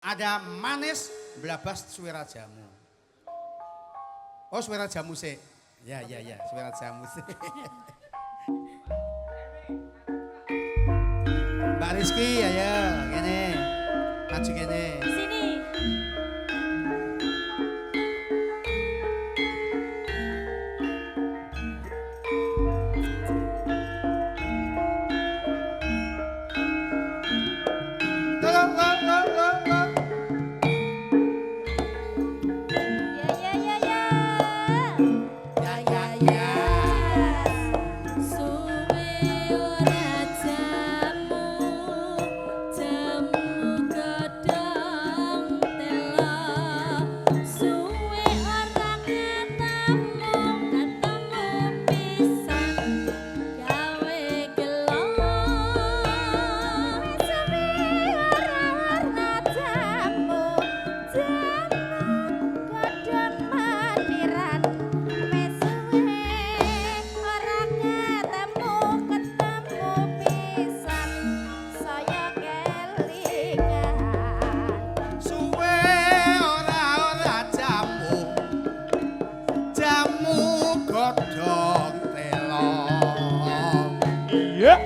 Ada manis belabas suara jamu. Oh suara jamu sih. Ya suara jamu sih. Mbak Rizky ayo gini. Maju gini. Sini.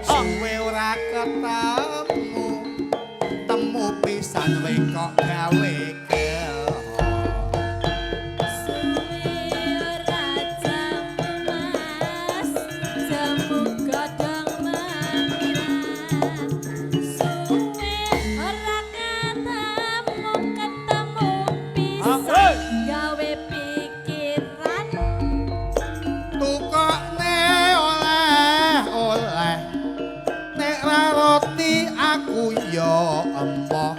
Suwe ora ketemu, temu pisan wae kok gawe gelo. Suwe ora jamu mas, jamu godhong mamiran. Suwe ora ketemu pisan gawe pikiran. Tukokne oleh-oleh, nek ra roti aku ya emoh.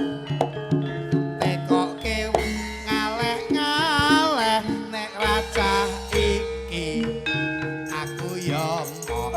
Tekoke ngaleh-ngaleh, nek ra cah iki aku ya emoh.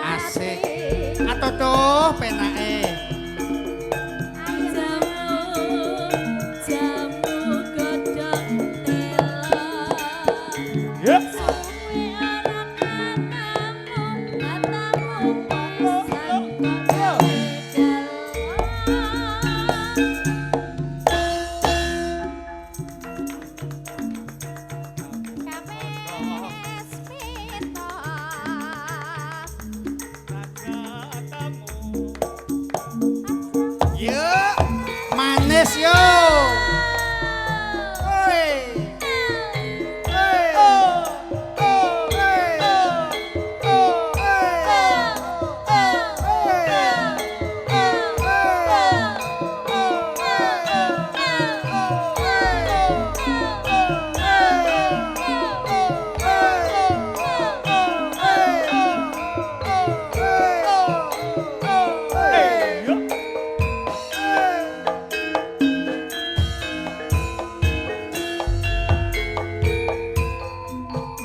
Asik. Atoto penake. Jamu godhong telo. Suwe ora ketemu pisan gawe Yo, manis yo. Oi. Oi.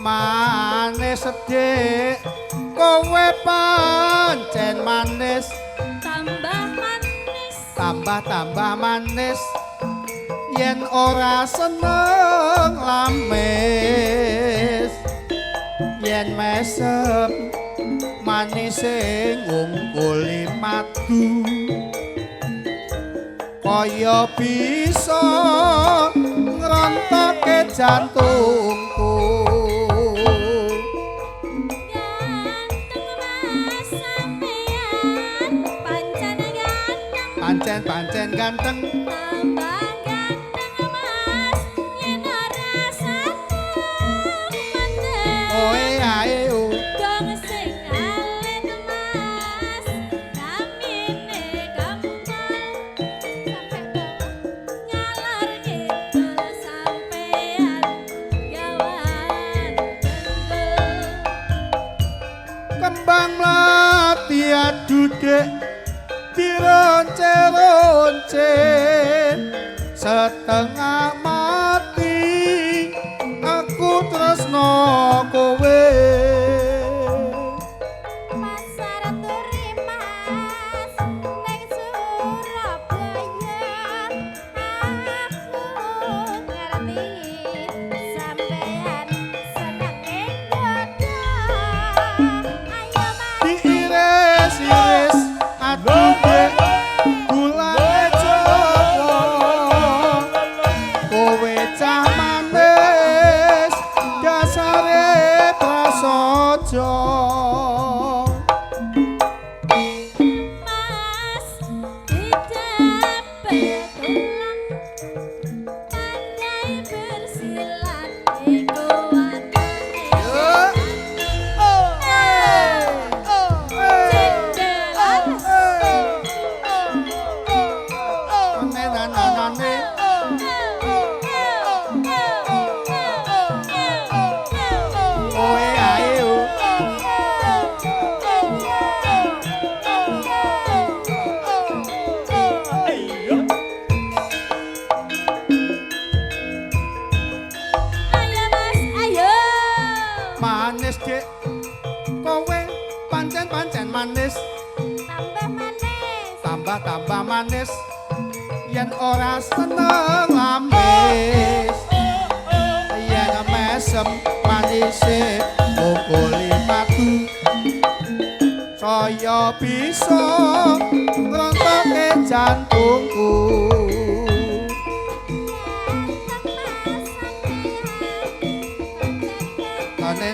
Manis sedhik kowe pancen manis tambah manis. tambah manis yen ora seneng lamis yen mesem manis ngungkuli madu kaya bisa ngrontoke jantungku. Pancen ganteng Tambah ganteng mas, yen ora seneng meneh. oe ae o Gong kembang mlati adudek dironce-ronce setengah mati aku tresno kowe pasar turimas neng Surabaya aku ngerti sampean seneng nggoda ayo mati diiris-iris adudek gulane Jawa kowe cah manis dasare prasaja Mas tidak betulan pandai bersilat iku watune cendelan Nanane kowe ae ayo Mas ayo manis dek kowe pancen-pancen manis tambah manis tambah manis yen ora seneng amis yen mesem manise mukuli patu saya bisa ngrontoke jantungku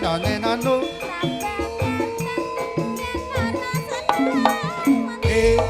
nane nanu eh